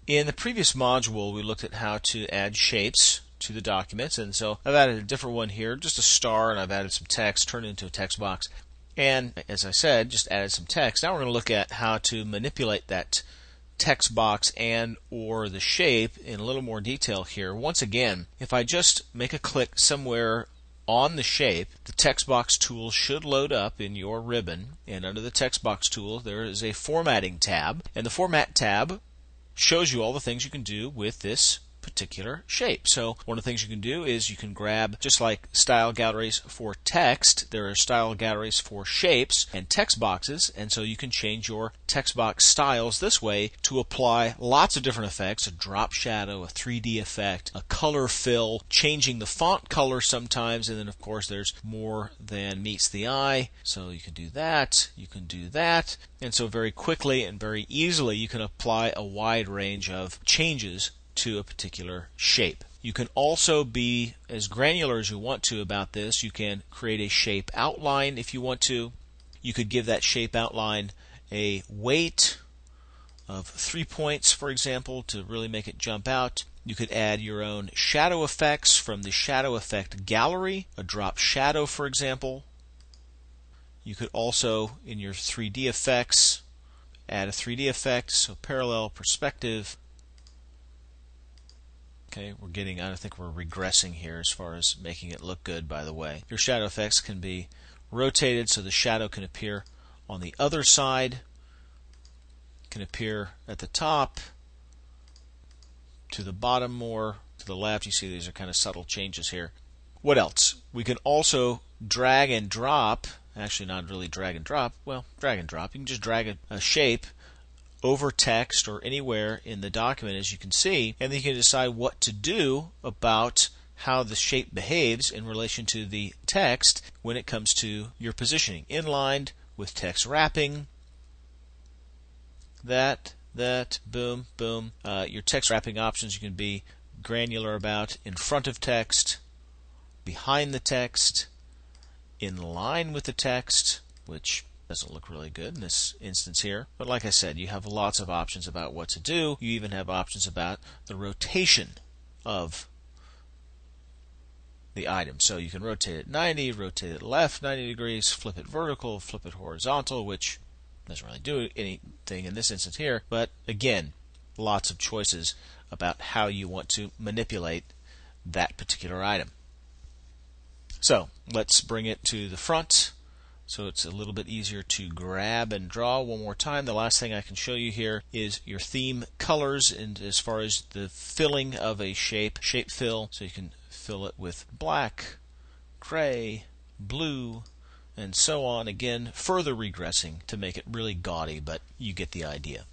In the previous module, we looked at how to add shapes to the documents, and so I've added a different one here, just a star, and I've added some text, turned it into a text box. And as I said, just added some text. Now we're going to look at how to manipulate that text box and or the shape in a little more detail here. Once again, if I just make a click somewhere on the shape, the text box tool should load up in your ribbon, and under the text box tool there is a formatting tab, and the format tab shows you all the things you can do with this particular shape. So one of the things you can do is you can grab, just like style galleries for text, there are style galleries for shapes and text boxes, and so you can change your text box styles this way to apply lots of different effects: a drop shadow, a 3D effect, a color fill, changing the font color sometimes, and then of course there's more than meets the eye, so you can do that, you can do that, and so very quickly and very easily you can apply a wide range of changes to a particular shape. You can also be as granular as you want to about this. You can create a shape outline if you want to. You could give that shape outline a weight of 3 points, for example, to really make it jump out. You could add your own shadow effects from the shadow effect gallery, a drop shadow, for example. You could also, in your 3D effects, add a 3D effect, so parallel, perspective. Okay, I think we're regressing here as far as making it look good, by the way. Your shadow effects can be rotated so the shadow can appear on the other side, can appear at the top, to the bottom more, to the left. You see these are kind of subtle changes here. What else? We can also drag and drop, actually not really drag and drop, well, drag and drop. You can just drag a shape over text or anywhere in the document, as you can see, and then you can decide what to do about how the shape behaves in relation to the text when it comes to your positioning. Inlined with text wrapping, that, boom, boom. Your text wrapping options you can be granular about: in front of text, behind the text, in line with the text, which doesn't look really good in this instance here. But like I said, you have lots of options about what to do. You even have options about the rotation of the item. So you can rotate it 90, rotate it left 90 degrees, flip it vertical, flip it horizontal, which doesn't really do anything in this instance here. But again, lots of choices about how you want to manipulate that particular item. So let's bring it to the front, so it's a little bit easier to grab and draw. One more time, the last thing I can show you here is your theme colors, and as far as the filling of a shape fill, so you can fill it with black, gray, blue, and so on. Again, further regressing to make it really gaudy, but you get the idea.